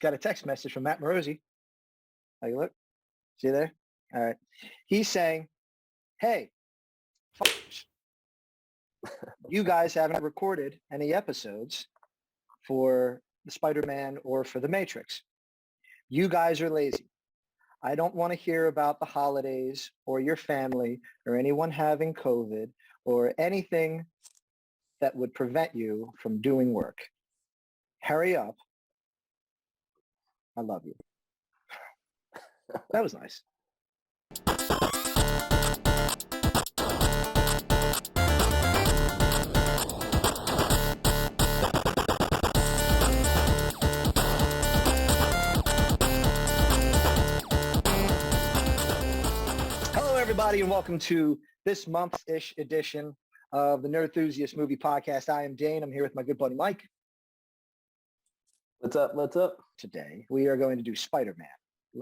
Just got a text message from Matt Morosi. Like, look, see there? All right. He's saying, hey, you guys haven't recorded any episodes for the Spider-Man or for the Matrix. You guys are lazy. I don't want to hear about the holidays or your family or anyone having COVID or anything that would prevent you from doing work. Hurry up. I love you. That was nice. Hello, everybody, and welcome to this month's-ish edition of the Nerd Enthusiast Movie Podcast. I am Dane. I'm here with my good buddy Mike. What's up? What's up? Today, we are going to do Spider-Man.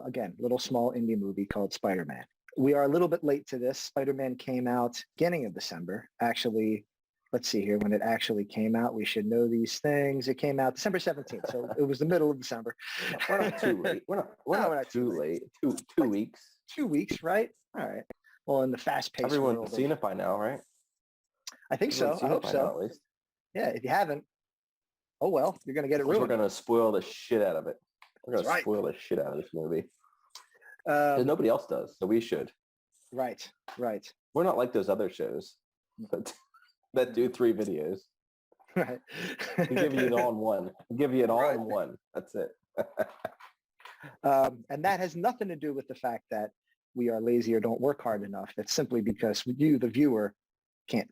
Again, little small indie movie called Spider-Man. We are a little bit late to this. Spider-Man came out beginning of December. Actually, let's see here. When it actually came out, we should know these things. It came out December 17th, so it was the middle of December. We're not too late. We're not too late. Two weeks. 2 weeks, right? All right. Well, in the fast-paced Everyone's world, seen it by now, right? I think so. I hope so. Now, at least. Yeah, if you haven't, oh well, you're going to get it ruined. We're going to spoil the shit out of it. We're going to spoil the shit out of this movie. Because nobody else does, so we should. Right. We're not like those other shows that do 3 videos. Right. We give you it all in one. We give you it all in one. That's it. And that has nothing to do with the fact that we are lazy or don't work hard enough. It's simply because you, the viewer, can't.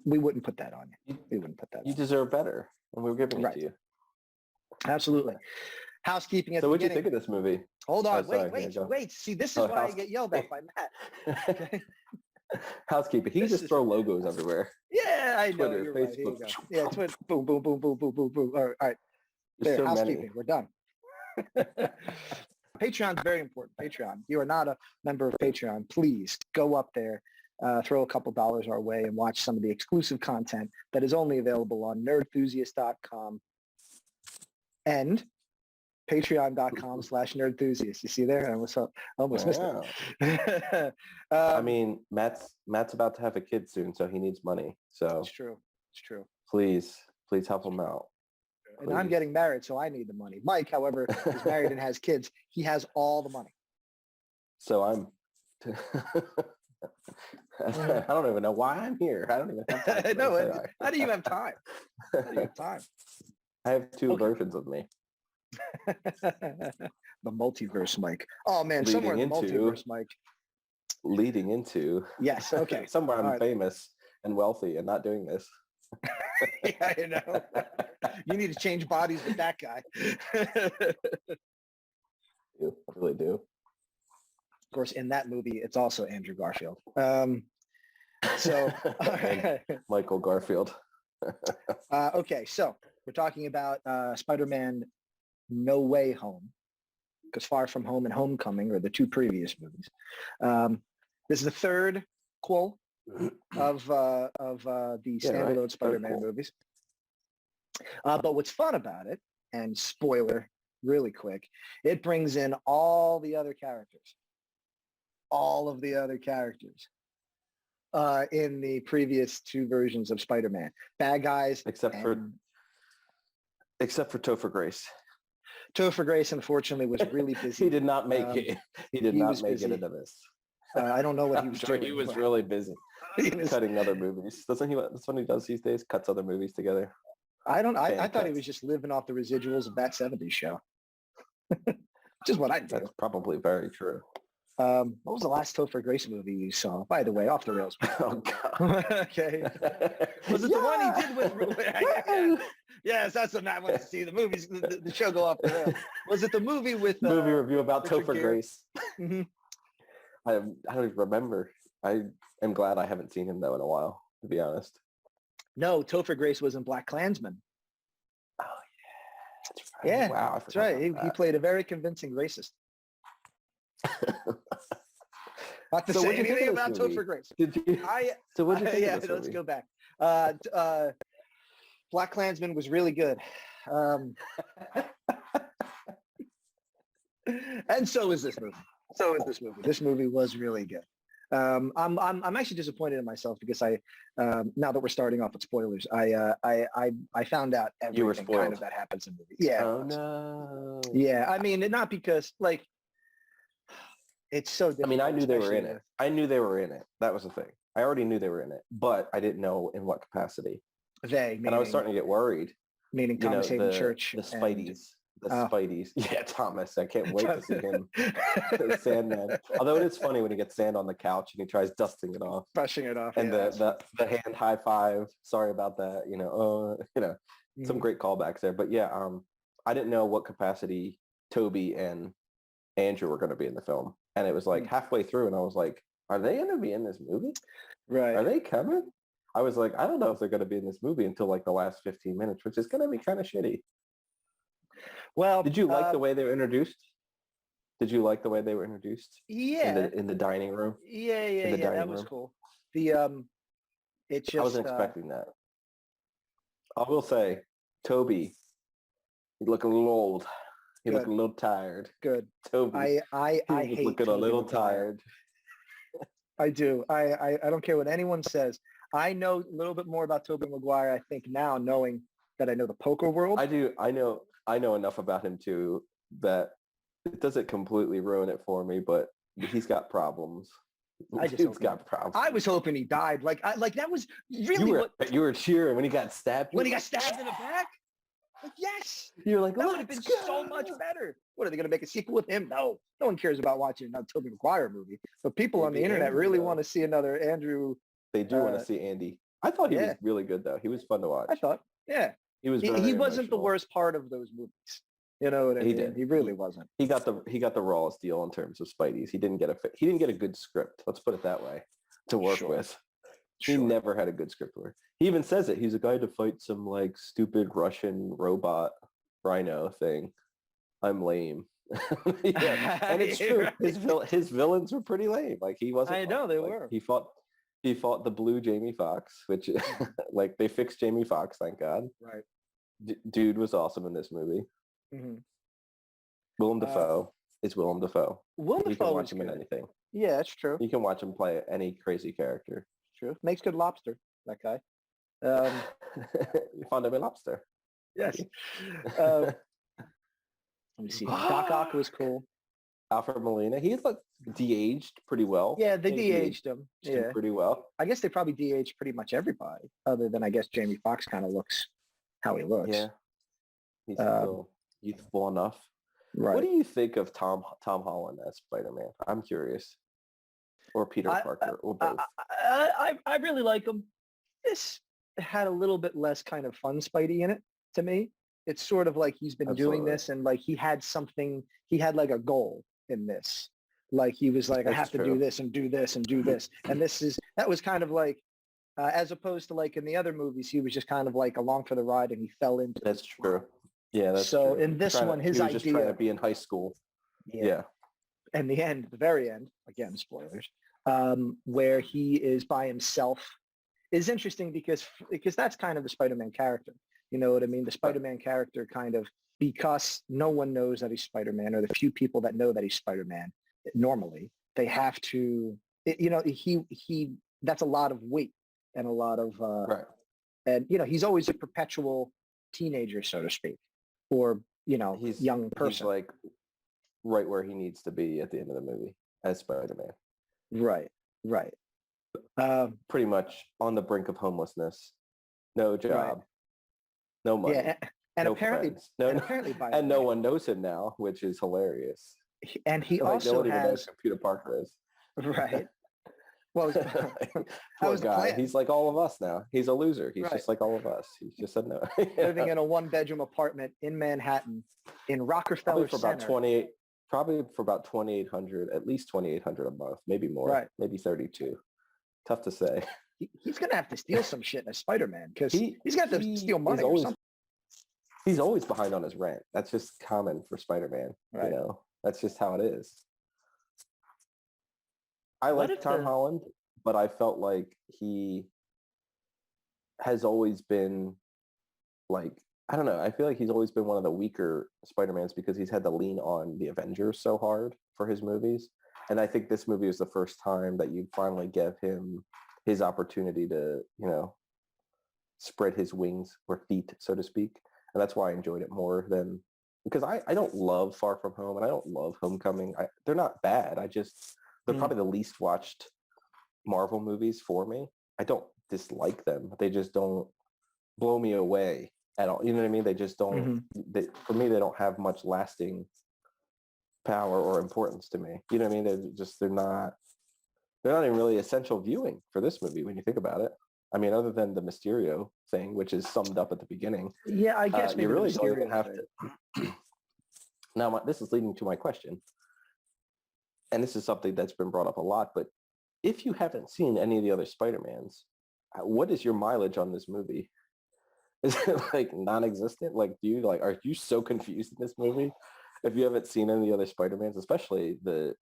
We wouldn't put that on you. We wouldn't put that on you. You deserve better, and we're giving it to you. Absolutely. Housekeeping at the beginning. So beginning. What'd you think of this movie? Hold on. Wait. See, this is why I get yelled at by Matt. Okay. Housekeeping. He just throw logos everywhere. Yeah, I know. Twitter, You're Facebook. Right. Here you go. Yeah, Twitter. Boom, boom, boom, boom, boom, boom, boom. All right. There, so housekeeping. Many. We're done. Patreon's very important. Patreon. If you are not a member of Patreon, please go up there, throw a couple dollars our way, and watch some of the exclusive content that is only available on nerdenthusiast.com and patreon.com/nerdenthusiast. You see there? I almost missed it. I mean, Matt's about to have a kid soon, so he needs money. So it's true. Please help him out. And I'm getting married, so I need the money. Mike, however, is married and has kids. He has all the money. So I'm... I don't even know why I'm here. I don't even have time. No, how do you have time? I have 2 versions of me. The multiverse, Mike. Oh, man, somewhere in the multiverse, Mike. Leading into... Yes, okay. Somewhere I'm famous and wealthy and not doing this. Yeah, I know. You need to change bodies with that guy. I really do. Of course, in that movie, it's also Andrew Garfield. Michael Garfield. Okay, so we're talking about Spider-Man No Way Home, because Far From Home and Homecoming are the 2 previous movies. This is the third quel of the standalone Spider-Man movies. But what's fun about it, and spoiler really quick, it brings in all the other characters. All of the other characters in the previous 2 versions of Spider-Man. Bad guys. Except for Topher Grace. Topher Grace, unfortunately, was really busy. He did not make it. He did not make it into this. I don't know what he was doing. He was really busy cutting other movies. That's what he does these days, cuts other movies together. I thought he was just living off the residuals of that 70s show. Which is what I do. That's probably very true. What was the last Topher Grace movie you saw? By the way, off the rails. Oh, God. Okay. Was it the one he did with... Yes, that's what Matt wants to see. The movies, the show go off the rails. Was it the movie with... movie review about Richard Topher Grace. Mm-hmm. I don't even remember. I am glad I haven't seen him, though, in a while, to be honest. No, Topher Grace was in Black Klansman. Oh, yeah. That's right. Yeah, wow, that's right. He played a very convincing racist. Not to say anything about Topher Grace. So what did you think of this let's movie? go back. Black Klansman was really good. And so is this movie. So is this movie. This movie was really good. I'm actually disappointed in myself because now that we're starting off with spoilers, I found out everything kind of that happens in the movie. Yeah. Oh no. Yeah. I mean, not because like it's so difficult. I mean, I knew they were in it. I knew they were in it. That was the thing. I already knew they were in it, but I didn't know in what capacity. And I was starting to get worried. Meaning Thomas Hayden Church. The Spideys. Spideys. Yeah, Thomas. I can't wait to see him. The Sandman. Although it is funny when he gets sand on the couch and he tries dusting it off. Brushing it off. And the hand high five. Sorry about that. Some great callbacks there. But yeah, I didn't know what capacity Toby and Andrew were going to be in the film. And it was like halfway through and I was like, are they going to be in this movie? Right. Are they coming? I was like, I don't know if they're going to be in this movie until like the last 15 minutes, which is going to be kind of shitty. Well, did you like the way they were introduced? Did you like the way they were introduced? Yeah. In the dining room? Yeah. That was cool. I wasn't expecting that. I will say, Toby, he looked a little old. He looked a little tired. Good. Toby. I hate looking a little tired. I do. I don't care what anyone says. I know a little bit more about Tobey Maguire, I think, now, knowing that I know the poker world. I do. I know enough about him too that it doesn't completely ruin it for me, but he's got problems. He's got problems. I was hoping he died. Like that was really you were cheering when he got stabbed. When he got stabbed in the back? Like, yes. You're like, that would have been so much better. What, are they going to make a sequel with him? No. No one cares about watching another Tobey Maguire movie. But people on the internet really want to see another Andrew. They do want to see Andy. I thought he was really good, though. He was fun to watch. I thought, yeah. He was. He wasn't the worst part of those movies. You know what I mean? He did. He really wasn't. He got the rawest deal in terms of Spidey's. He didn't get a good script. Let's put it that way, to work with. He never had a good script work. He even says it. He's a guy to fight some like stupid Russian robot rhino thing. I'm lame. Yeah, and it's true. His villains were pretty lame. Like he wasn't. I know they were. He fought the blue Jamie Foxx, which like they fixed Jamie Foxx, thank God. Right. Dude was awesome in this movie. Mm-hmm. Willem Dafoe is Willem Dafoe. You can watch him in anything. Yeah, that's true. You can watch him play any crazy character. True. Makes good lobster, that guy. You found him a lobster. Yes. Let me see. Doc Ock was cool. Alfred Molina. He looked de-aged pretty well. Yeah, they de-aged him. Yeah, pretty well. I guess they probably de-aged pretty much everybody, other than I guess Jamie Foxx kind of looks how he looks. Yeah, he's still youthful enough. Right. What do you think of Tom Holland as Spider-Man? I'm curious. Or Peter Parker, or both. I really like him. This had a little bit less kind of fun Spidey in it to me. It's sort of like he's been doing this and like he had like a goal in this. Like he was like, I have to do this and do this and do this. And that was kind of like, as opposed to like in the other movies, he was just kind of like along for the ride and he fell into it. That's true. Yeah, that's so true. In this one, his idea. He was just trying to be in high school. Yeah. And the very end, again, spoilers, where he is by himself is interesting because that's kind of the Spider-Man character. You know what I mean? The Spider-Man character kind of, because no one knows that he's Spider-Man, or the few people that know that he's Spider-Man, normally, they have to, that's a lot of weight and a lot of, and, he's always a perpetual teenager, so to speak, or, he's young person. He's like right where he needs to be at the end of the movie as Spider-Man. Right. Pretty much on the brink of homelessness, no job, no money, and no apparently, friends. And no one knows him now, which is hilarious. And he like, also no one has even knows who Peter Parker is. Right. Well, poor guy. He's like all of us now. He's a loser. He's just like all of us. He's just a no. Living in a one-bedroom apartment in Manhattan, in Rockefeller Center. Probably for about $2,800, at least $2,800 a month, maybe more, maybe 32. Tough to say. He's gonna have to steal some shit as Spider-Man because he's got to steal money or something. He's always behind on his rent. That's just common for Spider-Man. Right. That's just how it is. I like Tom Holland, but I felt like he has always been like I don't know. I feel like he's always been one of the weaker Spider-Mans because he's had to lean on the Avengers so hard for his movies. And I think this movie is the first time that you finally give him his opportunity to, spread his wings or feet, so to speak. And that's why I enjoyed it more than because I don't love Far From Home and I don't love Homecoming. They're not bad. They're probably the least watched Marvel movies for me. I don't dislike them. They just don't blow me away at all. You know what I mean? They just don't, for me, they don't have much lasting power or importance to me. You know what I mean? They're not even really essential viewing for this movie when you think about it. I mean, other than the Mysterio thing, which is summed up at the beginning. Yeah, I guess maybe you really the don't even Mysterio have thing. to. Now, this is leading to my question. And this is something that's been brought up a lot, but if you haven't seen any of the other Spider-Mans, what is your mileage on this movie? Is it like non-existent? Like, are you so confused in this movie? If you haven't seen any of the other Spider-Mans, especially the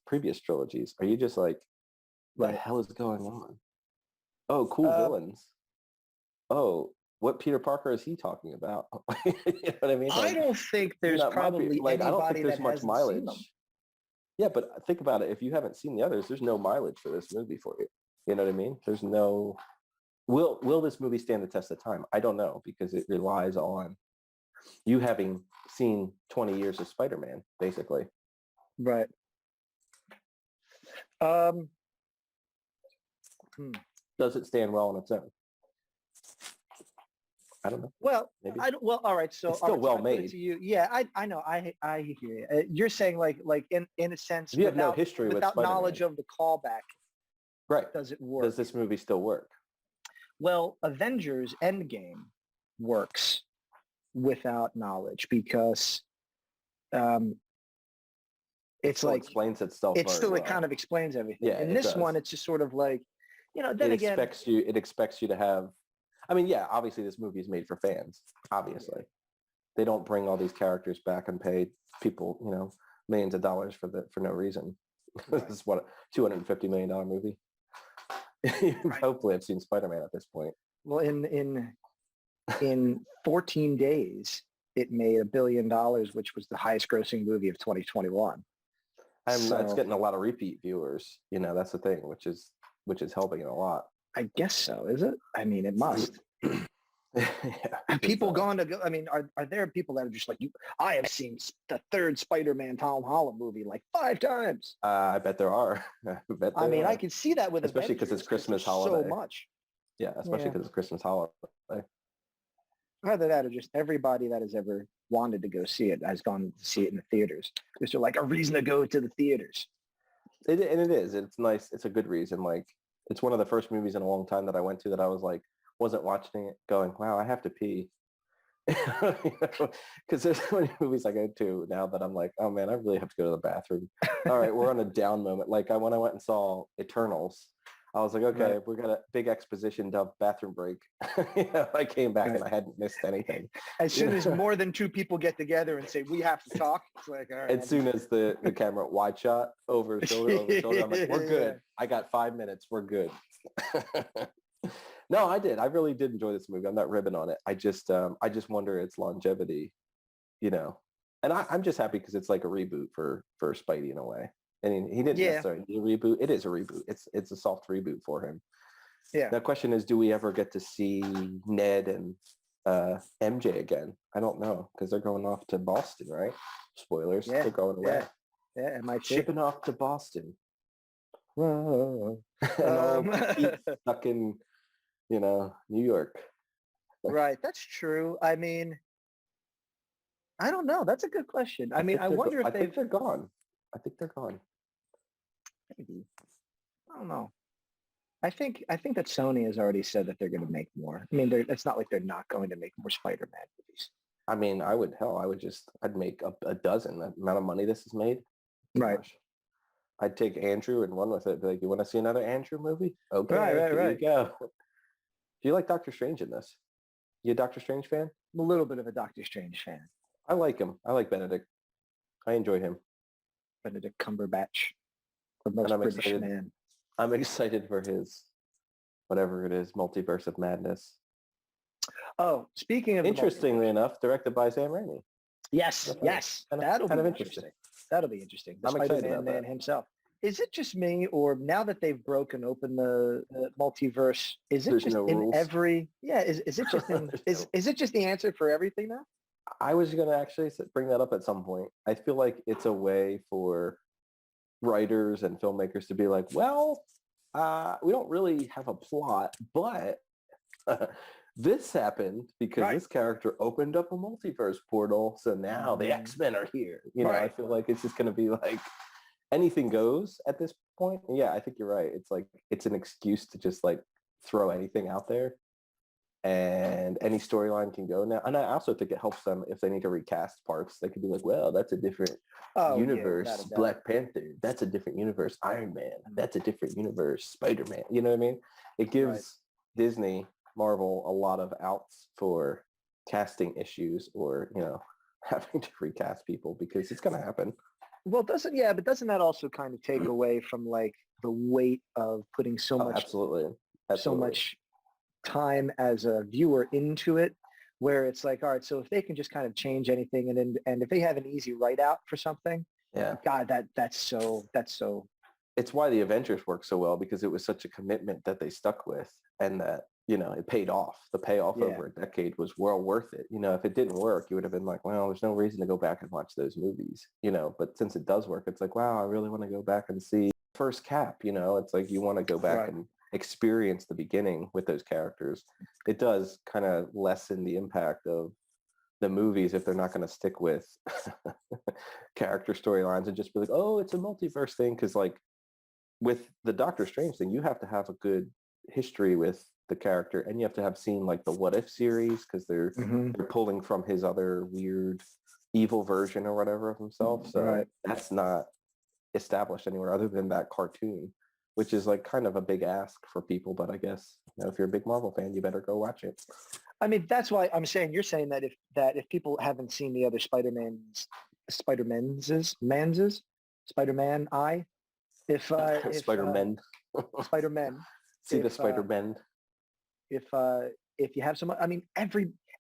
previous trilogies, are you just like, what the hell is going on? Oh, cool villains. Oh, what Peter Parker is he talking about? You know what I mean? I don't think there's probably anybody I don't think there's that much hasn't mileage. seen them. Yeah, but think about it. If you haven't seen the others, there's no mileage for this movie for you. You know what I mean? There's no. Will this movie stand the test of time? I don't know because it relies on you having seen 20 years of Spider-Man, basically. Right. Does it stand well on its own? I don't know. Well, maybe. Well, all right. So it's still well made. To you. Yeah, I know. I hear you. You're saying like in a sense, if you have no history without with knowledge of the callback, right? Does it work? Does this movie still work? Well, Avengers Endgame works without knowledge because it explains itself. It still it kind of explains everything. Yeah, in this one, it's just sort of like, then it expects you to have. I mean, yeah, obviously this movie is made for fans. Obviously, they don't bring all these characters back and pay people, millions of dollars for no reason. Right. This is what $250 million movie. Right. Hopefully, I've seen Spider-Man at this point. Well, in 14 days, it made $1 billion, which was the highest-grossing movie of 2021. It's getting a lot of repeat viewers. That's the thing, which is helping it a lot. I guess so. Is it? I mean, it must. Yeah, people going to go. I mean, are there people that are just like you? I have seen the third Spider-Man Tom Holland movie like 5 times. I bet there are. I can see that with especially because it's Christmas holiday. So much. Yeah, especially because it's Christmas holiday. Either that or just everybody that has ever wanted to go see it has gone to see it in the theaters. There's like a reason to go to the theaters. It is. It's nice. It's a good reason. Like, it's one of the first movies in a long time that I went to that I was like, wasn't watching it going, wow, I have to pee. Because there's so many movies I go to now that I'm like, oh man, I really have to go to the bathroom. All right, we're on a down moment. Like when I went and saw Eternals, I was like, okay, We're got a big exposition dump bathroom break. I came back and I hadn't missed anything. As soon as more than 2 people get together and say, we have to talk, it's like, all right. As soon as the camera wide shot over shoulder, I'm like, we're good. I got 5 minutes. We're good. No, I did. I really did enjoy this movie. I'm not ribbing on it. I just wonder its longevity, And I'm just happy because it's like a reboot for Spidey in a way. I mean, he didn't necessarily need a reboot. It is a reboot. It's a soft reboot for him. Yeah. The question is, do we ever get to see Ned and MJ again? I don't know because they're going off to Boston, right? Spoilers. Yeah. They're going away. Yeah, it might shipping off to Boston. And all stuck in, New York. Right. That's true. I mean, I don't know. That's a good question. I wonder if I think they're gone. I think they're gone. Maybe. I don't know. I think that Sony has already said that they're going to make more. I mean, it's not like they're not going to make more Spider-Man movies. I mean, I'd make a dozen. The amount of money this has made. Right. Gosh. I'd take Andrew and run with it. Be like, you want to see another Andrew movie? Okay, right. Here you go. Do you like Doctor Strange in this? You a Doctor Strange fan? I'm a little bit of a Doctor Strange fan. I like him. I like Benedict. I enjoy him. Benedict Cumberbatch, the most British man. I'm excited for his, whatever it is, multiverse of madness. Oh, speaking of the Interestingly multiverse, enough, directed by Sam Raimi. yes, yes, that'll Kind be of interesting. That'll be interesting. The I'm excited Spider-Man about man that. himself. Is it just me, or now that they've broken open the multiverse, is it There's just no in rules. every? Yeah, is it just in? Is it just the answer for everything now? I was going to actually bring that up at some point. I feel like it's a way for writers and filmmakers to be like, well, we don't really have a plot, but this happened because Right. this character opened up a multiverse portal. So now the Mhm. X-Men are here. You know, I Right. feel like it's just going to be like anything goes at this point. Yeah, I think you're right. It's like, it's an excuse to just like throw anything out there and any storyline can go now. And I also think it helps them if they need to recast parts. They could be like, well, that's a different Oh yeah, universe. without a doubt. Black Panther, that's a different universe. Iron Man, that's a different universe. Spider-Man, you know what I mean? It gives Right. Disney, Marvel a lot of outs for casting issues or, you know, having to recast people because it's going to happen. Well, but doesn't that also kind of take away from like the weight of putting so Oh, much absolutely. so much time as a viewer into it, where it's like, all right, so if they can just kind of change anything and if they have an easy write out for something, Yeah. God, that's so It's why the Avengers worked so well because it was such a commitment that they stuck with and that, you know, it paid off. The payoff Yeah. over a decade was well worth it. You know, if it didn't work, you would have been like, well, there's no reason to go back and watch those movies, you know, but since it does work, it's like, wow, I really want to go back and see first Cap, you know, it's like you want to go back Right. and experience the beginning with those characters. It does kind of lessen the impact of the movies if they're not going to stick with character storylines and just be like, oh, it's a multiverse thing. Cause like with the Doctor Strange thing, you have to have a good history with the character and you have to have seen like the What If series because they're pulling from his other weird evil version or whatever of himself. So Right. that's not established anywhere other than that cartoon, which is like kind of a big ask for people. But I guess, you know, if you're a big Marvel fan, you better go watch it. I mean, that's why I'm saying you're saying that if people haven't seen the other Spider-Man, I, if Spider-Man. Spider-Man, See the if Spider-Man. if you have some, I mean,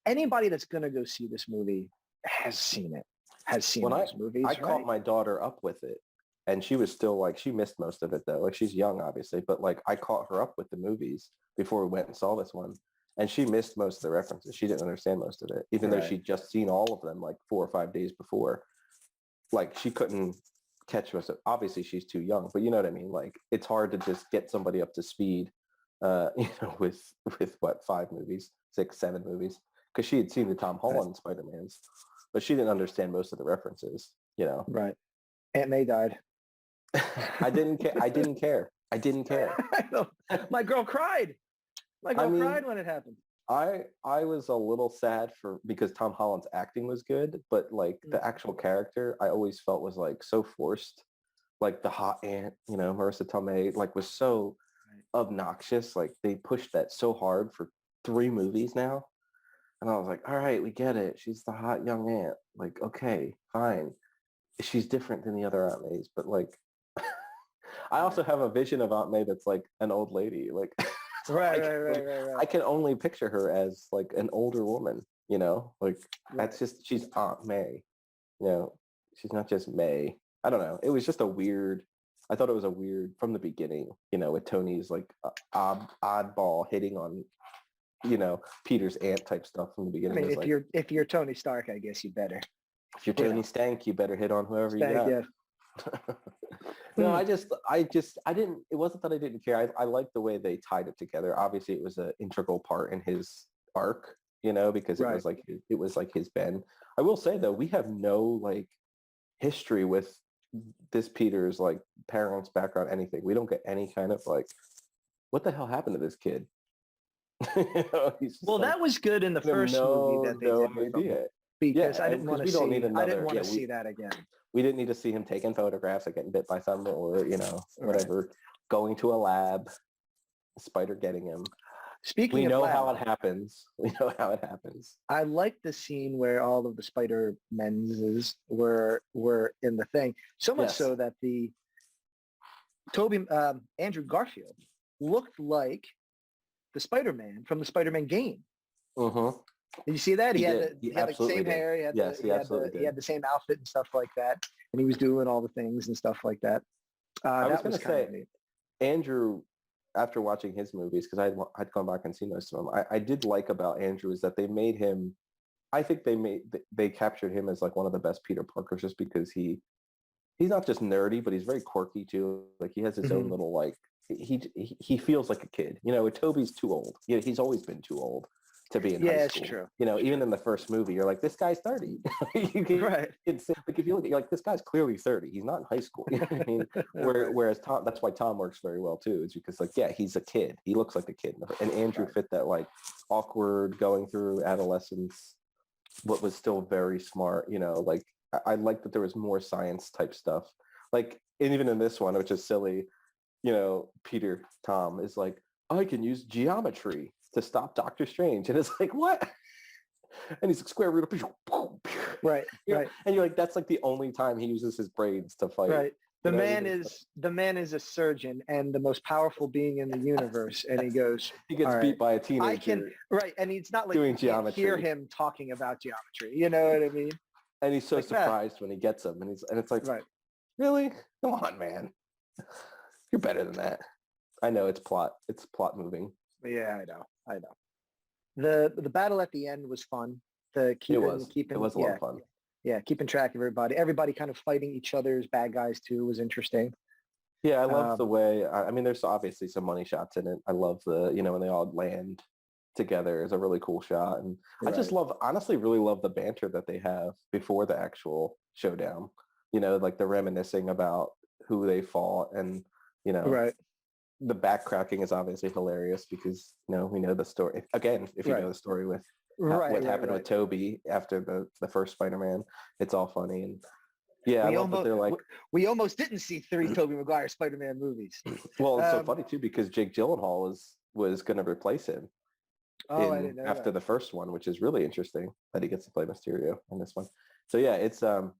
anybody that's gonna go see this movie has seen those movies. I caught my daughter up with it and she was still like, she missed most of it though. Like she's young, obviously, but like I caught her up with the movies before we went and saw this one. And she missed most of the references. She didn't understand most of it, even though she'd just seen all of them like 4 or 5 days before. Like she couldn't catch us. Obviously she's too young, but you know what I mean? Like it's hard to just get somebody up to speed, you know, with what, 5 movies, 6, 7 movies, because she had seen the Tom Holland Spider-Mans, but she didn't understand most of the references, you know? Right. Aunt May died. I didn't care. I didn't care. I didn't care. I know. My girl cried. My girl cried when it happened. I was a little sad because Tom Holland's acting was good, but like the actual character I always felt was like so forced. Like the hot aunt, you know, Marissa Tomei, like was so obnoxious. Like they pushed that so hard for 3 movies now. And I was like, all right, we get it. She's the hot young aunt. Like, okay, fine. She's different than the other Aunt Mays, but like I also have a vision of Aunt May that's like an old lady. Like so Right. I can only picture her as like an older woman, you know, like that's just, she's Aunt May, you know, she's not just May. I don't know. It was just I thought it was a weird from the beginning, you know, with Tony's like oddball hitting on, you know, Peter's aunt type stuff from the beginning. I mean, if you're Tony Stark, I guess you better. If you're Tony Stank, you better hit on whoever you got. Yeah. No, I didn't, it wasn't that I didn't care. I liked the way they tied it together. Obviously it was an integral part in his arc, you know, because it was like his Ben. I will say though, we have no like history with this Peter's like parents, background, anything. We don't get any kind of like, what the hell happened to this kid? You know, well, that was good in the first movie that they did with him, because I didn't want to see that again. We didn't need to see him taking photographs or getting bit by something or, you know, whatever, going to a lab, a spider getting him. We know how it happens. We know how it happens. I like the scene where all of the Spider-Men's were in the thing, so much so that the Andrew Garfield looked like the Spider-Man from the Spider-Man game. Mm-hmm. Did you see that? He He had did. He the absolutely same did. hair. Yes, he absolutely he did. had the same outfit and stuff like that, and he was doing all the things and stuff like that. I was That going was to kind say, of neat. Andrew, after watching his movies, because I'd gone back and seen most of them, I did like about Andrew is that they made him, I think they captured him as like one of the best Peter Parkers just because he's not just nerdy, but he's very quirky too. Like he has his own Mhm. little like, he feels like a kid. You know, Toby's too old. You know, he's always been too old to be in Yeah, high it's school. true. You know, It's even true. in the first movie, you're like, this guy's 30. You can, Right. like if you look at, you're like, this guy's clearly 30. He's not in high school. You know what I mean? Right. Whereas Tom, that's why Tom works very well too, is because like, yeah, he's a kid. He looks like a kid. And Andrew Right. fit that like awkward going through adolescence, what was still very smart, you know, like I like that there was more science type stuff. Like, and even in this one, which is silly, you know, Tom is like, I can use geometry to stop Doctor Strange. And it's like, what? And he's like, square root of, Right. you know, Right. and you're like, that's like the only time he uses his brains to fight. Right. The You know, man is a surgeon and the most powerful being in the universe, and he goes, he gets all beat right, by a I teenager can right, and it's not like doing you can't hear geometry. him talking about geometry. You know what I mean? And he's so Like that. surprised when he gets him. And it's like, Right. really? Come on, man. You're better than that. I know it's plot moving. Yeah, I know. I know. The battle at the end was fun. It was a lot of fun. Yeah, keeping track of everybody. Everybody kind of fighting each other's bad guys too was interesting. Yeah, I love the way, I mean, there's obviously some money shots in it. I love the, you know, when they all land together is a really cool shot. And I just honestly really love the banter that they have before the actual showdown. You know, like the reminiscing about who they fought and, you know, Right. the back cracking is obviously hilarious because, you know, we know the story. Again, if you know the story with what happened with Toby after the first Spider-Man, it's all funny. And yeah, I love that they're like... We almost didn't see 3 Tobey Maguire Spider-Man movies. Well, it's so funny too because Jake Gyllenhaal was going to replace him I didn't know after that. the first one, which is really interesting that he gets to play Mysterio in this one. So yeah, it's a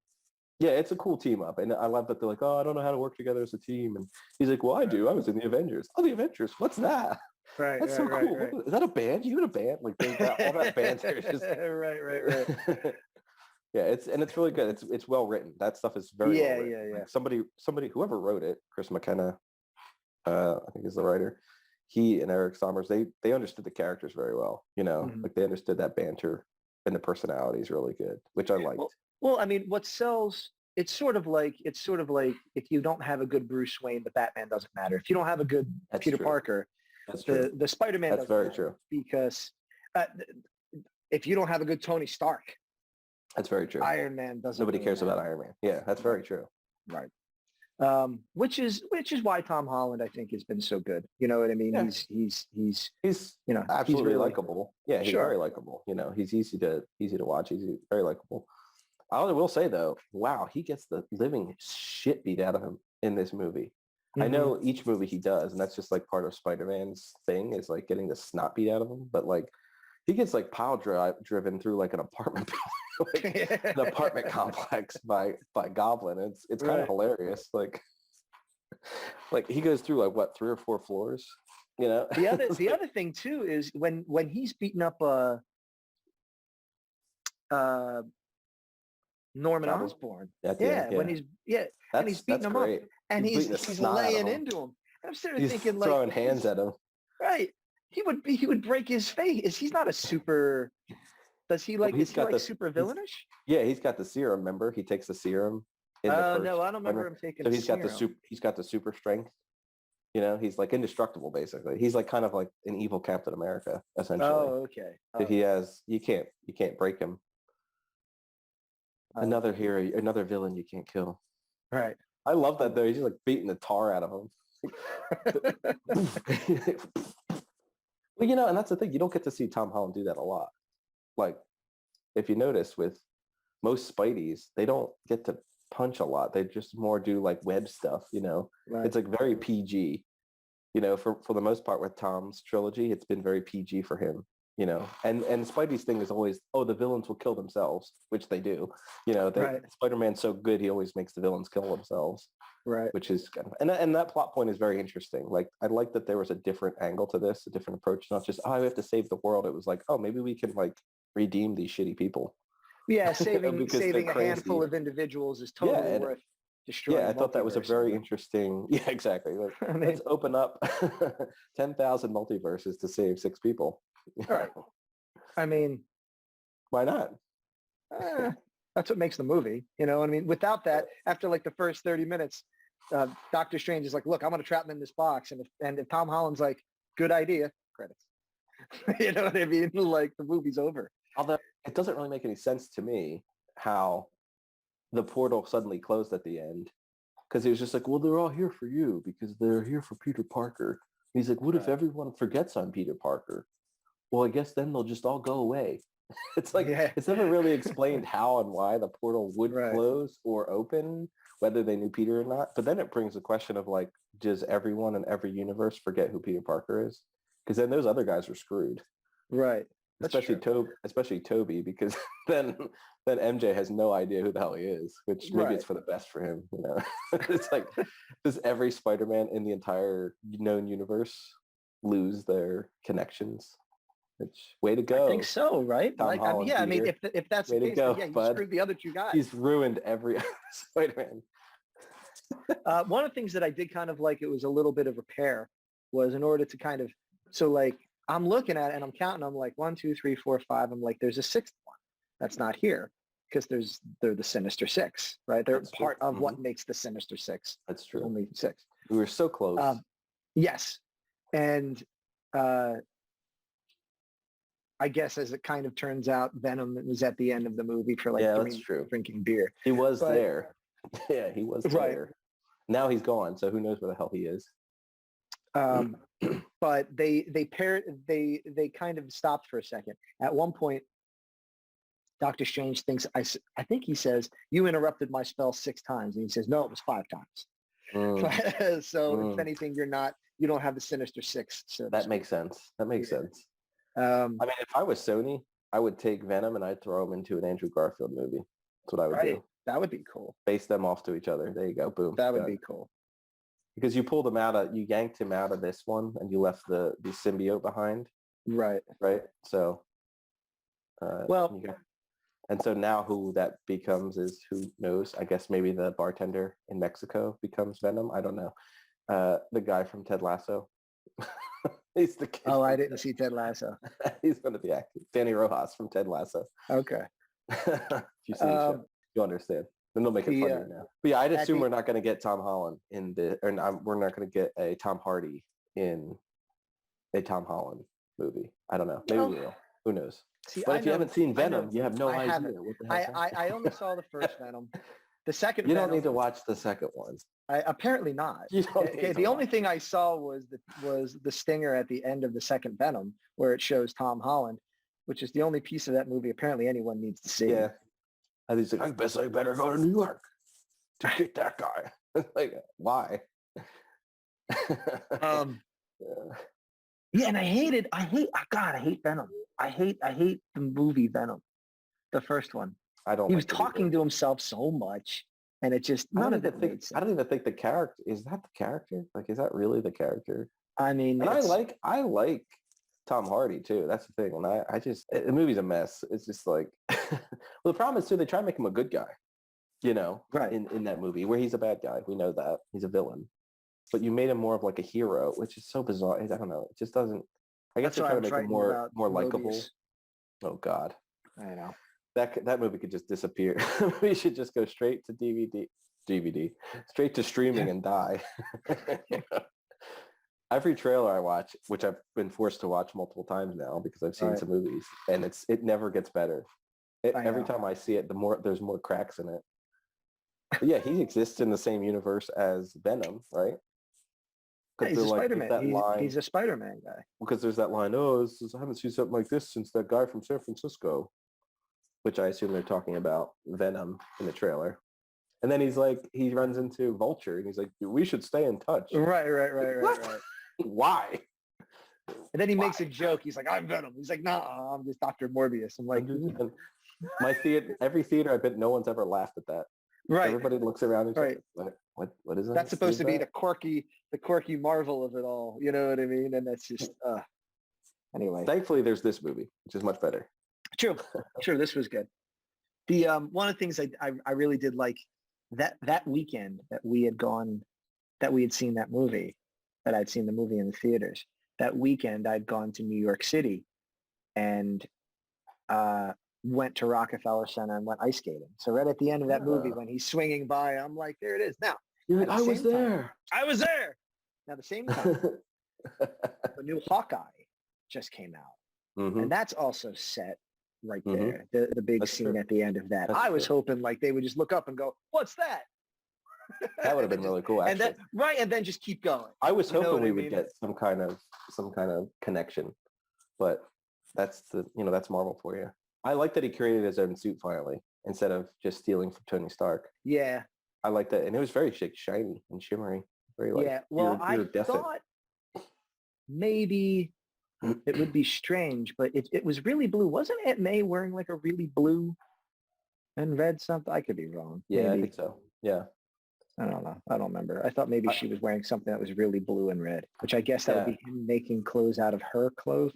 cool team up. And I love that they're like, oh, I don't know how to work together as a team. And he's like, well, I do. I was in the Avengers. Oh, the Avengers. What's that? Right. That's so cool. Right. Is that a band? You in a band? Like all that banter is just... Right. Yeah, it's really good. It's well written. That stuff is very well written. Yeah. Like somebody, whoever wrote it, Chris McKenna, I think is the writer. He and Eric Sommers, they understood the characters very well. You know, like they understood that banter and the personalities really good, which I liked. Well, I mean, what sells? It's sort of like if you don't have a good Bruce Wayne, the Batman doesn't matter. If you don't have a good Peter Parker, the Spider-Man doesn't matter. That's very true. Because if you don't have a good Tony Stark, that's very true. Iron Man doesn't. Nobody cares about Iron Man. Yeah, that's very true. Right. Which is why Tom Holland, I think, has been so good. You know what I mean? Yeah. He's you know, absolutely really likable. Yeah, he's very likable. You know, he's easy to watch. He's very likable. I will say though, wow, he gets the living shit beat out of him in this movie. I know each movie he does, and that's just like part of Spider-Man's thing is like getting the snot beat out of him. But like he gets like pile driven through like an apartment an apartment complex by Goblin. It's kind of hilarious. Like he goes through like what 3 or 4 floors. You know. The other thing too is when he's beating up Norman Osborn. When he's and he's beating him up and he's laying into him. And I'm sitting there thinking like throwing hands at him. Right. He would break his face. He's not a super. Does he like? Is he like super villainish? Yeah, he's got the serum. Remember, he takes the serum. Oh no, I don't remember him taking. So he's got the super strength. You know, he's like indestructible basically. He's like kind of like an evil Captain America essentially. Oh, okay. So he has you can't break him. Another hero, another villain you can't kill. Right. I love that though. He's just like beating the tar out of him. Well, you know, and that's the thing. You don't get to see Tom Holland do that a lot. Like, if you notice with most Spideys, they don't get to punch a lot. They just more do like web stuff, you know. Right. It's like very PG. You know, for the most part with Tom's trilogy, it's been very PG for him. you know, and Spidey's thing is always, oh, the villains will kill themselves, which they do. You know, Spider-Man's so good, he always makes the villains kill themselves. Right. Which is kind of, and that plot point is very interesting. Like, I like that there was a different angle to this, a different approach, not just, oh, we have to save the world. It was like, oh, maybe we can like redeem these shitty people. Yeah, saving a crazy. handful of individuals is totally worth destroying. Yeah, I thought that was a very interesting. Yeah, exactly. Like, let's open up 10,000 multiverses to save 6 people. All right. I mean, why not? That's what makes the movie. You know what I mean? Without that, after like the first 30 minutes, Doctor Strange is like, look, I'm going to trap him in this box. And if Tom Holland's like, good idea, credits. You know what I mean? Like, the movie's over. Although it doesn't really make any sense to me how the portal suddenly closed at the end. Because he was just like, well, they're all here for you because they're here for Peter Parker. And he's like, what if everyone forgets I'm Peter Parker? Well, I guess then they'll just all go away. It's like, it's never really explained how and why the portal would close or open, whether they knew Peter or not. But then it brings the question of like, does everyone in every universe forget who Peter Parker is? Because then those other guys are screwed. Right. Especially Toby, because then MJ has no idea who the hell he is, which maybe it's for the best for him. You know, it's like, does every Spider-Man in the entire known universe lose their connections? Which, way to go! I think so, right? Tom Holland, I mean, if that's the case, then, you screwed the other 2 guys. He's ruined every Spider-Man. One of the things that I did kind of like, it was a little bit of repair, was in order to kind of, so like, I'm looking at it and I'm counting, I'm like 1, 2, 3, 4, 5. I'm like, there's a 6th one that's not here because they're the Sinister Six, right? They're part of what makes the Sinister Six. That's true. Only 6. We were so close. Yes. And I guess as it kind of turns out, Venom was at the end of the movie for like drinking beer. He was there. Yeah, he was there. Now he's gone, so who knows where the hell he is. But they kind of stopped for a second. At one point, Doctor Strange thinks, I think he says, you interrupted my spell 6 times. And he says, no, it was 5 times. So if anything, you don't have the Sinister Six. So that makes sense. That makes sense. I mean, if I was Sony, I would take Venom and I'd throw him into an Andrew Garfield movie. That's what I would do. That would be cool. Base them off to each other. There you go. Boom. That would be cool. Because you yanked him out of this one and you left the symbiote behind. Right. So, and so now who that becomes is, who knows? I guess maybe the bartender in Mexico becomes Venom. I don't know. The guy from Ted Lasso. He's the kid. Oh, I didn't see Ted Lasso. He's one of the actors. Danny Rojas from Ted Lasso. Okay. If you see the show, you understand. Then they'll make it funnier now. But yeah, I'd assume we're not going to get Tom Holland we're not going to get a Tom Hardy in a Tom Holland movie. I don't know. Maybe we will. Who knows? See, but if you haven't seen Venom, you have no idea what the hell. I only saw the first Venom. The second. You don't need to watch the second one. Apparently not. The only thing I saw was the stinger at the end of the second Venom, where it shows Tom Holland, which is the only piece of that movie apparently anyone needs to see. Yeah. And he's like, I better go to New York to get that guy. Like, why? Yeah, and I hate Venom. I hate the movie Venom, the first one. He was talking to himself so much, and it just none of it made sense. I don't even think the character is that the character. Like, is that really the character? I mean, and I like Tom Hardy too. That's the thing. And the movie's a mess. It's just like, well, the problem is too, they try to make him a good guy, right. in that movie, where he's a bad guy. We know that he's a villain, but you made him more of like a hero, which is so bizarre. I don't know. It just doesn't. I guess they're trying to make him more likable. Oh God. I know. That movie could just disappear. We should just go straight to DVD, straight to streaming and die. Every trailer I watch, which I've been forced to watch multiple times now because I've seen some movies, and it never gets better. Every time I see it, there's more cracks in it. But yeah, he exists in the same universe as Venom, right? Yeah, he's a Spider-Man. He's a Spider-Man guy. Because there's that line, I haven't seen something like this since that guy from San Francisco, which I assume they're talking about Venom in the trailer. And then he runs into Vulture, and he's like, we should stay in touch. Right. Why? And then he makes a joke. He's like, I'm Venom. He's like, nah, I'm just Dr. Morbius. I'm like, every theater, I bet no one's ever laughed at that. right. Everybody looks around and right. What is that? That's supposed to be the quirky Marvel of it all. You know what I mean? And that's just, anyway. Thankfully, there's this movie, which is much better. True. This was good. The one of the things I really did like that weekend that we had seen that movie, that I'd seen the movie in the theaters. That weekend, I'd gone to New York City and went to Rockefeller Center and went ice skating. So right at the end of that movie, when he's swinging by, I'm like, there it is. Now, I was there. I was there. Now, the same time, the new Hawkeye just came out. Mm-hmm. And that's also set right there. The big that's scene true. At the end of that. That's I was hoping like they would just look up and go, what's that? That would have been really cool, actually. And then just keep going. I was hoping we would get some kind of connection, but that's that's Marvel for you. I like that he created his own suit finally, instead of just stealing from Tony Stark. Yeah. I like that. And it was very shiny and shimmery. Very I thought maybe it would be strange, but it was really blue. Wasn't Aunt May wearing like a really blue and red something? I could be wrong. Yeah, maybe. I think so. Yeah. I don't know. I don't remember. I thought maybe she was wearing something that was really blue and red, which I guess that would be him making clothes out of her clothes.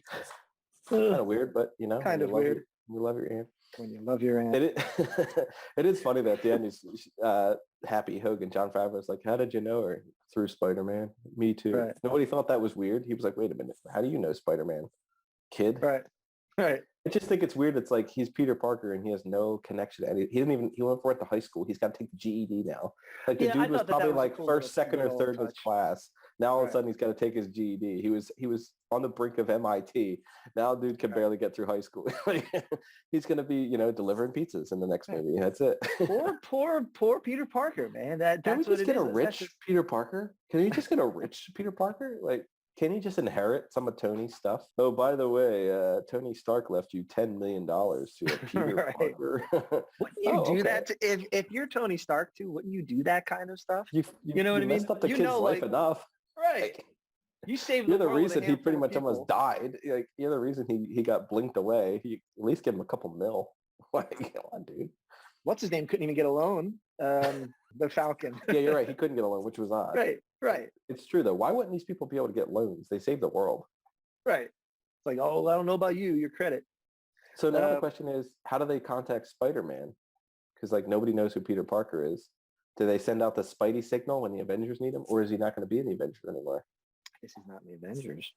Kind of weird, but kind of weird. You love your aunt. When you love your aunt. It is funny that at the end he's Happy Hogan, Jon Favreau's like, how did you know her? Through Spider-Man. Me too. Right. Nobody thought that was weird. He was like, wait a minute. How do you know Spider-Man? Kid? Right. I just think it's weird. It's like he's Peter Parker and he has no connection. He went for it to high school. He's got to take the GED now. Like the dude was probably like first, second, or third in his class. Now all of a sudden he's got to take his GED. He was on the brink of MIT. Now dude can barely get through high school. He's going to be, delivering pizzas in the next movie. That's it. poor Peter Parker, man. That's Can we just get a rich Peter Parker? Can we just get a rich Peter Parker? Like, can he just inherit some of Tony's stuff? Oh, by the way, Tony Stark left you $10 million to a Peter Parker. Wouldn't you do that? If you're Tony Stark too, wouldn't you do that kind of stuff? You know what I mean? Messed up the kid's life enough. Right. You saved You're the reason he pretty much almost died. Like, you're the reason he got blinked away. You at least give him a couple mil. Like, come on, dude. What's his name? Couldn't even get a loan. The Falcon. Yeah, you're right. He couldn't get a loan, which was odd. Right. It's true, though. Why wouldn't these people be able to get loans? They saved the world. Right. It's like, oh, I don't know about you. Your credit. So now the question is, how do they contact Spider-Man? Because, like, nobody knows who Peter Parker is. Do they send out the Spidey signal when the Avengers need him? Or is he not going to be in the Avengers anymore? I guess he's not in the Avengers.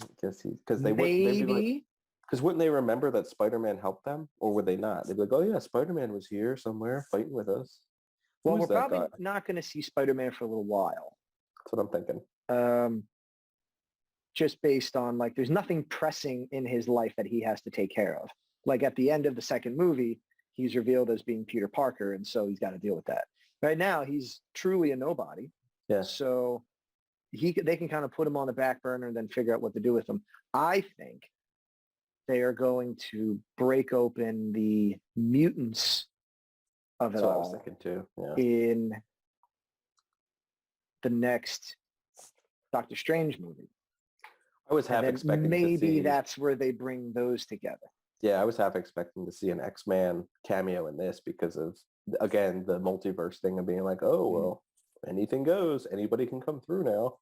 I guess because they maybe. Because wouldn't they remember that Spider-Man helped them? Or would they not? They'd be like, oh, yeah, Spider-Man was here somewhere fighting with us. Well, we're probably not going to see Spider-Man for a little while. That's what I'm thinking. Just based on, like, there's nothing pressing in his life that he has to take care of. Like, at the end of the second movie, he's revealed as being Peter Parker, and so he's got to deal with that. Right now, he's truly a nobody. Yeah. So they can kind of put him on the back burner and then figure out what to do with him. I think they are going to break open the mutants of it all. I was thinking too. Yeah. In the next Doctor Strange movie. I was half expecting maybe that's where they bring those together. Yeah, I was half expecting to see an X-Man cameo in this because of, again, the multiverse thing of being like, oh, well, anything goes. Anybody can come through now.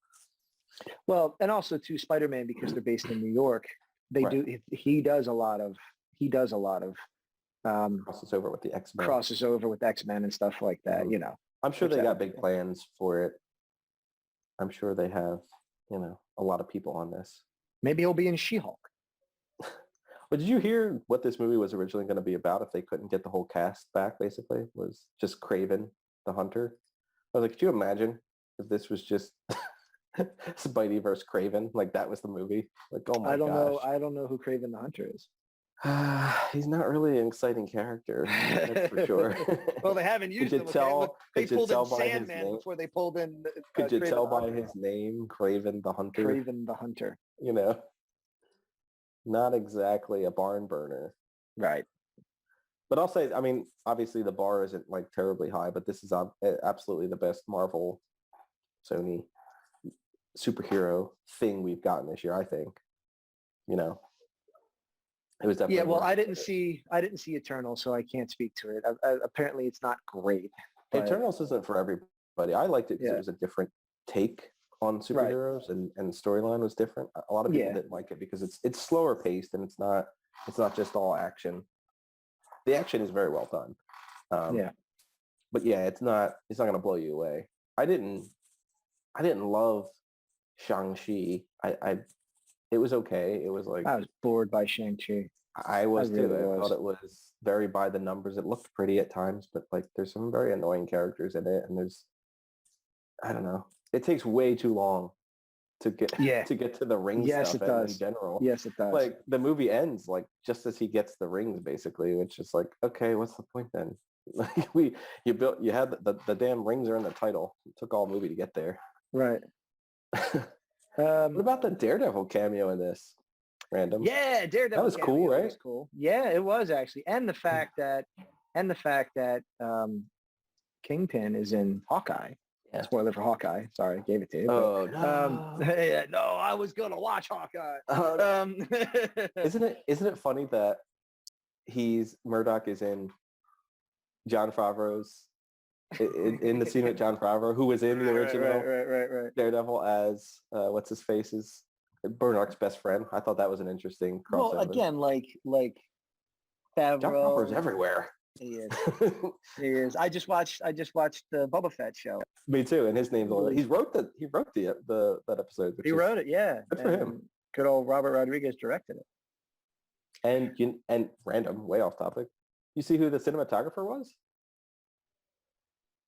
Well, and also too, Spider-Man, because they're based in New York, he does a lot of crosses over with the X-Men. Crosses over with X-Men and stuff like that, I'm sure they got big plans for it. I'm sure they have, a lot of people on this. Maybe he'll be in She-Hulk. But did you hear what this movie was originally going to be about if they couldn't get the whole cast back, basically? Was just Kraven the Hunter. I was like, could you imagine if this was just Spidey versus Kraven? Like, that was the movie? Like, oh my gosh. I don't know who Kraven the Hunter is. He's not really an exciting character, that's for sure. Well, they haven't used him. They pulled in Sandman before they pulled in Could you tell by his name, Kraven the Hunter? Kraven the Hunter. Not exactly a barn burner. Right. But I'll say, I mean, obviously the bar isn't like terribly high, but this is absolutely the best Marvel Sony superhero thing we've gotten this year. I think, you know, it was definitely. Yeah, well, worth I it. didn't see Eternal, so I can't speak to it. Apparently, it's not great. But, Eternals isn't for everybody. I liked it because it was a different take on Right. superheroes, and the storyline was different. A lot of people didn't like it because it's slower paced and it's not just all action. The action is very well done. But yeah, it's not going to blow you away. I didn't love Shang-Chi. It was okay. It was like, I was bored by Shang-Chi. I was I really too. I was. thought it was very by the numbers. It looked pretty at times, but like there's some very annoying characters in it, and I don't know. It takes way too long to get to the ring Yes, stuff it does. in general. Yes, it does. Like the movie ends like just as he gets the rings, basically, which is like, okay, what's the point then? Like you had the damn rings are in the title. It took all movie to get there. Right. What about the Daredevil cameo in this? Random. Yeah, Daredevil. That was cool, right? Was cool. Yeah, it was actually, and the fact that Kingpin is in Hawkeye. Yeah. Spoiler for Hawkeye. Sorry, gave it to you. Oh but, no! No, I was gonna watch Hawkeye. Isn't it funny that Murdoch is in Jon Favreau's in the scene with Jon Favreau, who was in the original right. Daredevil as what's his face is Murdoch's best friend. I thought that was an interesting crossover. Well, again, like Favreau. Jon Favreau's everywhere. He is. He is. I just watched the Boba Fett show. Me too, and his name's on it. He wrote that episode. He wrote it, yeah. Good for him. Good old Robert Rodriguez directed it. And random, way off topic. You see who the cinematographer was?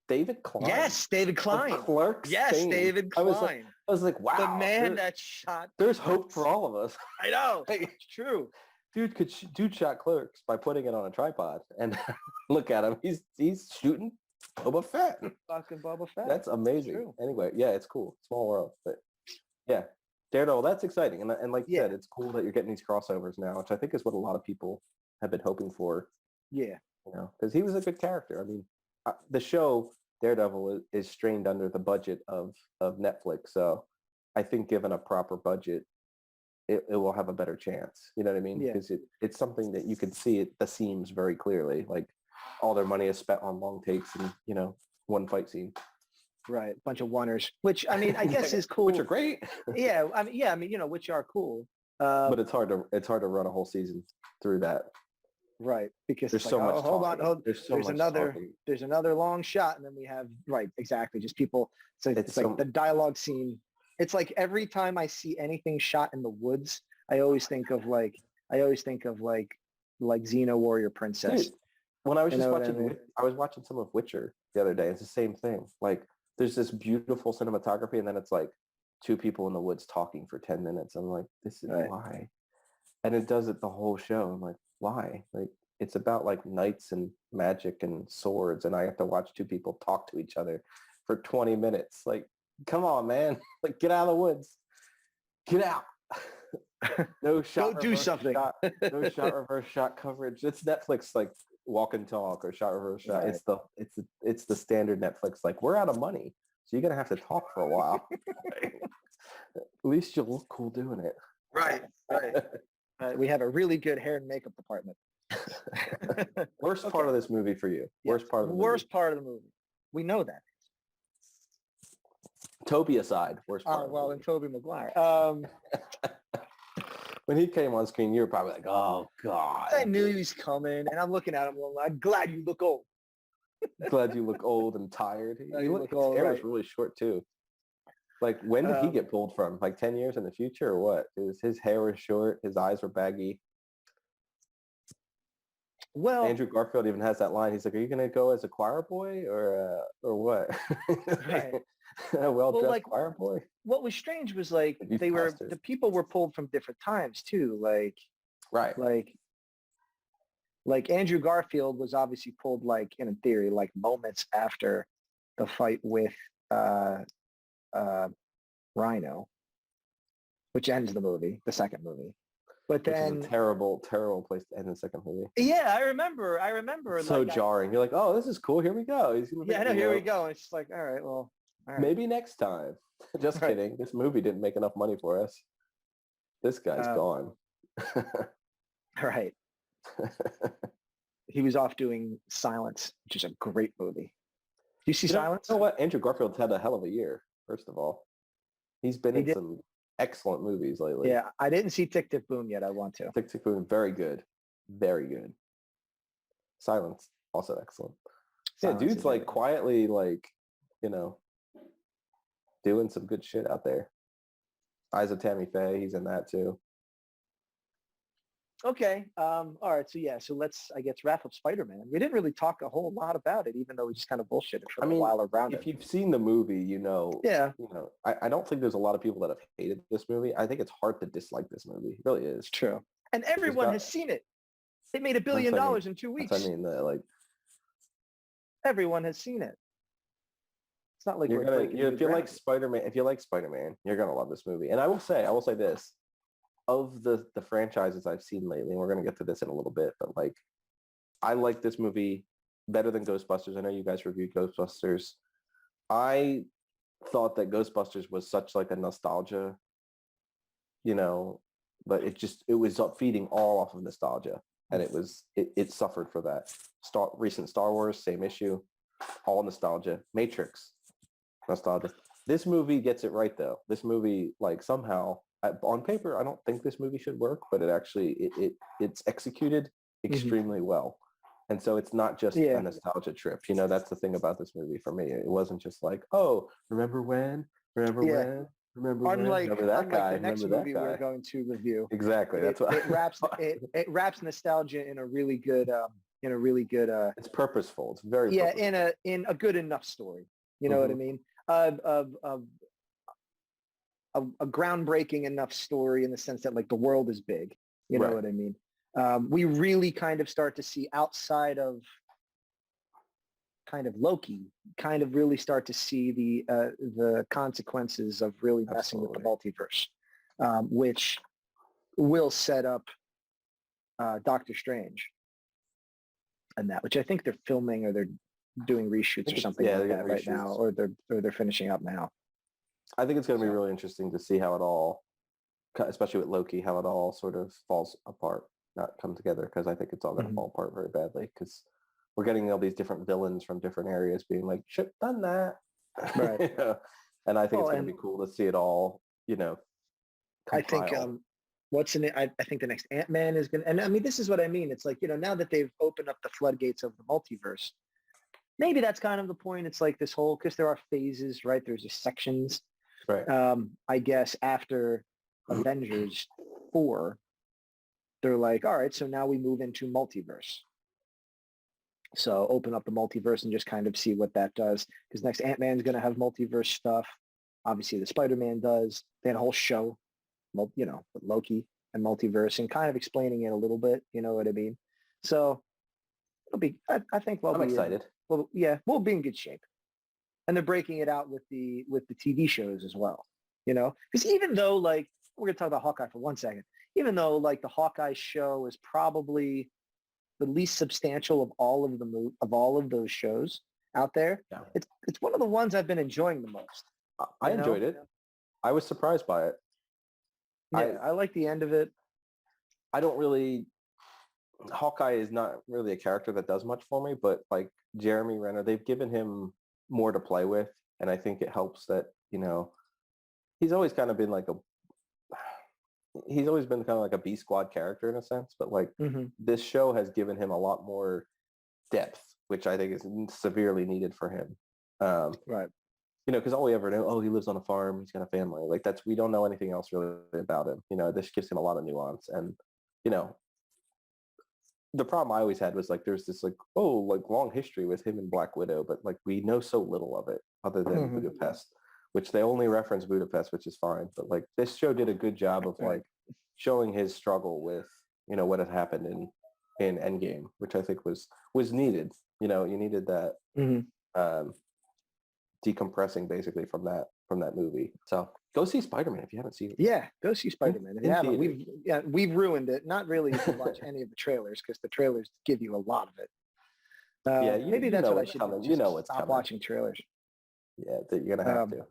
David Klein. Yes, David Klein. Clerks. Yes, fame. David Klein. I was like, wow. The man that shot. There's hope for all of us. I know. It's true. Dude shot Clerks by putting it on a tripod, and look at him. He's shooting Boba Fett. Fucking Boba Fett. That's amazing. Anyway, yeah, it's cool. Small world, but yeah, Daredevil. That's exciting, and like you said, it's cool that you're getting these crossovers now, which I think is what a lot of people have been hoping for. Yeah, you know, because he was a good character. I mean, the show Daredevil is strained under the budget of Netflix, so I think given a proper budget, it will have a better chance. You know what I mean? Because it's something that you can see the seams very clearly. Like all their money is spent on long takes and, you know, one fight scene. Right. A bunch of oneers, which I mean, I guess is cool. Which are great. I mean, you know, which are cool. But it's hard to run a whole season through that. Right. Because there's so much. Hold on. There's another long shot. And then we have, right. Exactly. Just people. So it's like the dialogue scene. It's like every time I see anything shot in the woods, I always think of like Xena Warrior Princess. Dude, when I was I was watching some of Witcher the other day. It's the same thing. Like there's this beautiful cinematography, and then it's like two people in the woods talking for 10 minutes. I'm like, this is why. And it does it the whole show. I'm like, why? Like it's about like knights and magic and swords, and I have to watch two people talk to each other for 20 minutes. Like, come on, man. Like, get out of the woods. Get out. No shot. Go do something. No shot reverse shot coverage. It's Netflix like walk and talk or shot reverse shot. Right. It's the standard Netflix. Like, we're out of money, so you're gonna have to talk for a while. At least you'll look cool doing it. Right. We have a really good hair and makeup department. Worst part of this movie for you. Worst part of the movie. We know that. Toby aside, worst part. Well, and Tobey Maguire. When he came on screen, you were probably like, "Oh God!" I knew he was coming, and I'm looking at him. I'm glad you look old. Glad you look old and tired. His hair is really short too. Like, when did he get pulled from? Like 10 years in the future, or what? His hair was short. His eyes were baggy. Well, Andrew Garfield even has that line. He's like, "Are you going to go as a choir boy or what?" Right. A well-dressed choir boy. What was strange was like the people were pulled from different times too. Like, right. Like Andrew Garfield was obviously pulled like in theory like moments after the fight with Rhino, which ends the movie, the second movie. But then is a terrible, terrible place to end the second movie. Yeah, I remember. So like, jarring. You're like, oh, this is cool. Here we go. Here we go. And it's just like, all right, well, All right. Maybe next time. Just Right. kidding. This movie didn't make enough money for us. This guy's gone. All right. He was off doing Silence, which is a great movie. Do you see Silence? You know what? Andrew Garfield's had a hell of a year, first of all. He's been in did. some excellent movies lately. Yeah, I didn't see Tick Tick Boom yet. I want to. Tick Tick Boom, very good. Very good. Silence, also excellent. Silence yeah, dude's like quietly like, doing some good shit out there. Eyes of Tammy Faye, he's in that too. Okay. All right. So yeah. So let's, I guess, wrap up Spider-Man. We didn't really talk a whole lot about it, even though we just kind of bullshitted for a while around it. If you've seen the movie, Yeah. I don't think there's a lot of people that have hated this movie. I think it's hard to dislike this movie. It really is. True. And everyone has seen it. It made $1 billion in 2 weeks. Everyone has seen it. It's not like if you like Spider-Man, you're gonna love this movie. And I will say this. Of the franchises I've seen lately, and we're going to get to this in a little bit, but like, I like this movie better than Ghostbusters. I know you guys reviewed Ghostbusters. I thought that Ghostbusters was such like a nostalgia, but it was feeding all off of nostalgia, and it suffered for that. Recent Star Wars, same issue, all nostalgia. Matrix, nostalgia. This movie gets it right though. This movie, like, somehow, on paper, I don't think this movie should work, but it's executed extremely well. And so it's not just a nostalgia trip. That's the thing about this movie for me. It wasn't just like, oh, remember when? Remember that guy? The next remember movie that guy? We're going to review. Exactly. That's what it wraps nostalgia in a really good it's purposeful. It's very purposeful. in a good enough story. You know what I mean? A groundbreaking enough story in the sense that like the world is big. You know what I mean? We really kind of start to see outside of kind of Loki, kind of really start to see the consequences of really messing with the multiverse, which will set up Doctor Strange and that, which I think they're filming or they're doing reshoots or something like that right now, or they're finishing up now. I think it's going to be really interesting to see how it all, especially with Loki, how it all sort of falls apart, not come together, because I think it's all going to fall apart very badly, because we're getting all these different villains from different areas being like, shit, done that. Right. And I think it's going to be cool to see it all, I think I think the next Ant-Man is going to, and I mean, this is what I mean. It's like, now that they've opened up the floodgates of the multiverse, maybe that's kind of the point. It's like this whole, because there are phases, right? There's just sections. Right. I guess after Avengers 4, they're like, all right, so now we move into multiverse. So open up the multiverse and just kind of see what that does. Because next Ant-Man's going to have multiverse stuff. Obviously, the Spider-Man does. They had a whole show, with Loki and multiverse and kind of explaining it a little bit. You know what I mean? So it'll be, I think I'm excited. We'll be in good shape. And they're breaking it out with the TV shows as well, because even though, like, we're going to talk about Hawkeye for 1 second, even though like the Hawkeye show is probably the least substantial of all of those shows out there, it's one of the ones I've been enjoying the most. I enjoyed it. I was surprised by it. Yeah, I like the end of it. Hawkeye is not really a character that does much for me, but like Jeremy Renner, they've given him more to play with, and I think it helps that he's always kind of been like a B squad character in a sense, but like this show has given him a lot more depth, which I think is severely needed for him. Right. Because all we ever know, he lives on a farm, he's got a family. Like we don't know anything else really about him. This gives him a lot of nuance, and the problem I always had was like there's this long history with him and Black Widow, but like we know so little of it other than Budapest, which they only reference Budapest, which is fine. But like this show did a good job of like showing his struggle with what had happened in Endgame, which I think was needed. You needed that decompressing basically from that movie. So go see Spider-Man if you haven't seen it. Yeah, go see Spider-Man. If you haven't, we've ruined it. Not really if you watch any of the trailers, because the trailers give you a lot of it. Maybe that's what I should do. What's stop coming. watching trailers. Yeah, that you're gonna have to.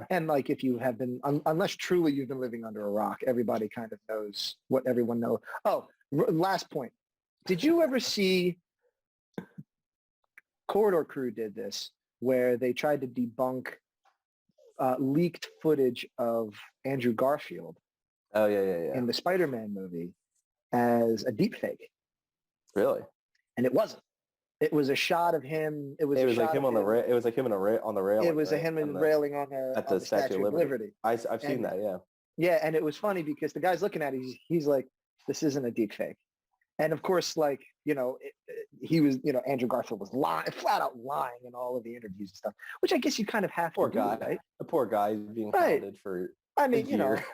And like if you have been, unless truly you've been living under a rock, everybody kind of knows what everyone knows. Oh, last point. Did you ever see Corridor Crew did this where they tried to debunk leaked footage of Andrew Garfield Oh yeah. in the Spider-Man movie as a deep fake? Really? And it wasn't. It was a shot of him. It was like him on the rail. It was like him on the railing. It was a him railing on the Statue of Liberty. I've seen that. Yeah. Yeah, and it was funny because the guy's looking at it. He's like, "This isn't a deep fake." And of course, like he was. Andrew Garfield was flat out lying in all of the interviews and stuff, which I guess you kind of have Poor to do, guy. right? The poor guy is being hounded for. I mean, a year.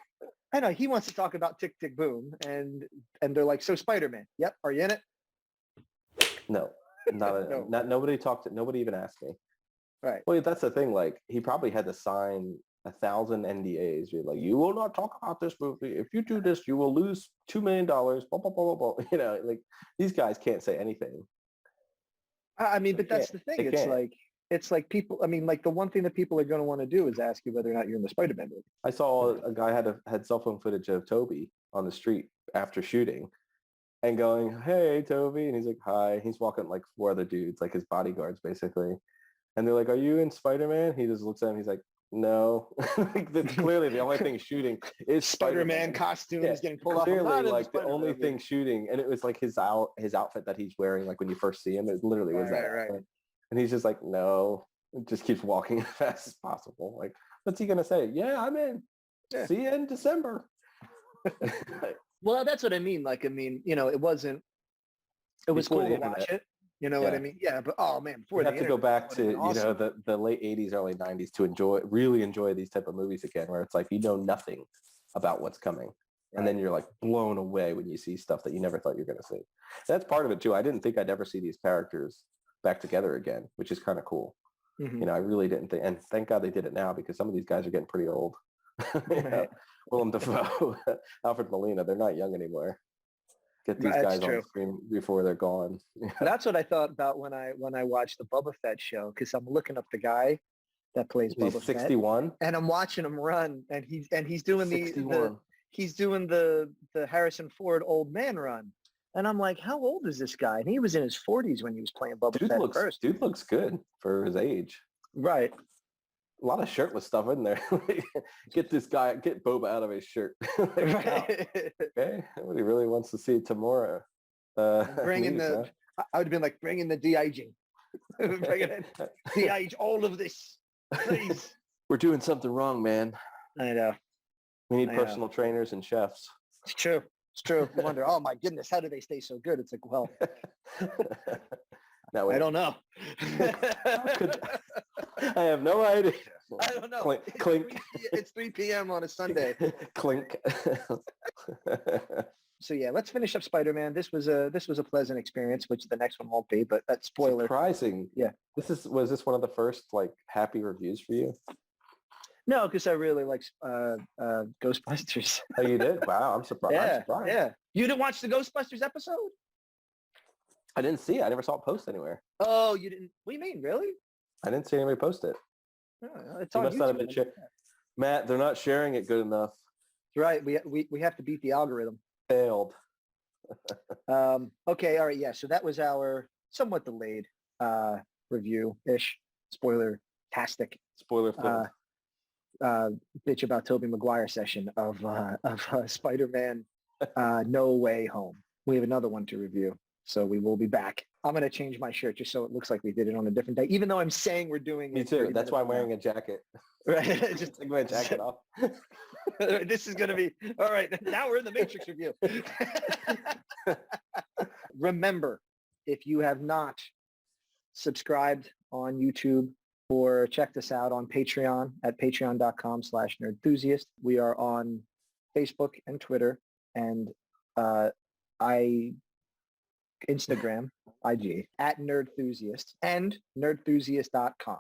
I know he wants to talk about Tick Tick Boom, and they're like, "So Spider-Man, yep, are you in it?" No. No. Nobody even asked me. Right. Well, that's the thing. Like, he probably had to sign 1,000 NDAs. You're like, you will not talk about this movie. If you do this, you will lose $2 million. Blah, blah, blah, blah, blah. Like these guys can't say anything. I mean, but that's the thing. It's like people. I mean, like the one thing that people are going to want to do is ask you whether or not you're in the Spider-Man movie. I saw a guy had cell phone footage of Toby on the street after shooting. And going, hey, Toby. And he's like, hi. He's walking like 4 other dudes, like his bodyguards, basically. And they're like, are you in Spider-Man? He just looks at him. He's like, no. Clearly, the only thing shooting is Spider-Man costumes getting pulled off. Clearly, like the only thing shooting. And it was like his outfit that he's wearing, like when you first see him. It literally was that. Right. And he's just like, no. It just keeps walking as fast as possible. Like, what's he going to say? Yeah, I'm in. Yeah. See you in December. Well, that's what I mean. Like, it wasn't. It was cool to watch it. You know what I mean? Yeah, but oh man, before you have to go back to awesome. The late '80s, early '90s to really enjoy these type of movies again, where it's like you know nothing about what's coming, and then you're like blown away when you see stuff that you never thought you were going to see. That's part of it too. I didn't think I'd ever see these characters back together again, which is kind of cool. Mm-hmm. I really didn't think, and thank God they did it now because some of these guys are getting pretty old. Willem Dafoe, Alfred Molina, they're not young anymore. Get these guys on the screen before they're gone. That's what I thought about when I watched the Boba Fett show, because I'm looking up the guy that plays Boba Fett. 61, and I'm watching him run, and he's doing the Harrison Ford old man run, and I'm like, how old is this guy? And he was in his 40s when he was playing Boba Fett first. Dude looks good for his age. Right. A lot of shirtless stuff in there. Get Boba out of his shirt. Okay, nobody really wants to see Tamora. Bring in the. Huh? I would have been like, bring in the de-aging. Bring it in. De-age all of this, please. We're doing something wrong, man. I know. We need personal trainers and chefs. It's true. It's true. You wonder, oh my goodness, how do they stay so good? It's like, well, I don't know. I have no idea. I don't know. Clink. It's 3 p.m. on a Sunday. Clink. So yeah, let's finish up Spider-Man. This was a pleasant experience, which the next one won't be. But that's spoiler. Surprising. Yeah. Was this one of the first like happy reviews for you? No, because I really like Ghostbusters. Oh, you did? Wow, I'm surprised. Yeah. You didn't watch the Ghostbusters episode? I didn't see it. I never saw it post anywhere. Oh, you didn't? What do you mean, really? I didn't see anybody post it. Oh, it's on YouTube. Matt, they're not sharing it good enough. Right. We have to beat the algorithm. Failed. Okay. All right. Yeah. So that was our somewhat delayed review-ish. Spoiler-tastic. Spoiler-filled. Bitch about Tobey Maguire session of Spider-Man No Way Home. We have another one to review. So we will be back. I'm going to change my shirt just so it looks like we did it on a different day, even though I'm saying we're doing it. Me too. That's why I'm wearing a jacket. Right. Just take my jacket off. This is going to be, all right, now we're in the Matrix review. Remember, if you have not subscribed on YouTube or checked us out on Patreon at patreon.com/nerdenthusiast. We are on Facebook and Twitter and Instagram, IG, at Nerdenthusiast and nerdenthusiast.com,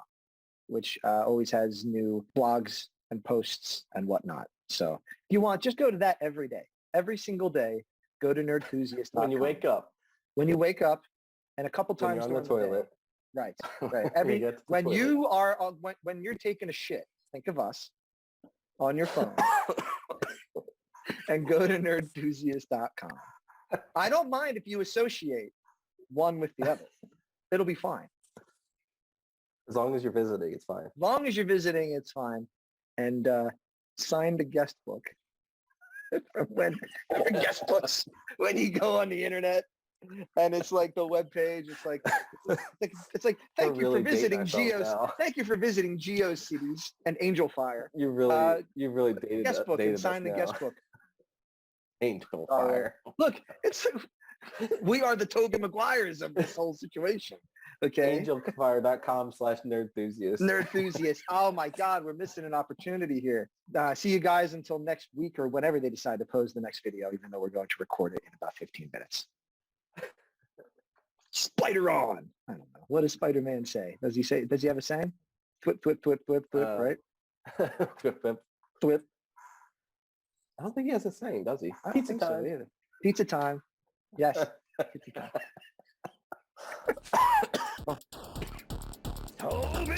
which always has new blogs and posts and whatnot. So if you want, just go to that every day. Every single day, go to nerdenthusiast.com. When you wake up. When you wake up, and a couple times on the toilet. Right. You get to the When toilet. you are when you're taking a shit, think of us on your phone and go to nerdenthusiast.com. I don't mind if you associate one with the other. It'll be fine. As long as you're visiting, it's fine. As long as you're visiting, it's fine. And sign the guest book. From when guest books, when you go on the internet and it's like the web page, it's like thank you for visiting thank you for visiting GeoCities and Angel Fire. You really dated Guest book and us sign the now. guest book. Angel Fire. Look, we are the Tobey Maguires of this whole situation. Okay. Angelfire.com/nerdenthusiast. Nerdenthusiast. Oh my God, we're missing an opportunity here. See you guys until next week or whenever they decide to post the next video, even though we're going to record it in about 15 minutes. Spider on. I don't know. What does Spider-Man say? Does he have a saying? Flip, right? Flip. Flip. I don't think he has a saying, does he? I don't Pizza think time. so either. Pizza time. Yes. Pizza time. Toby!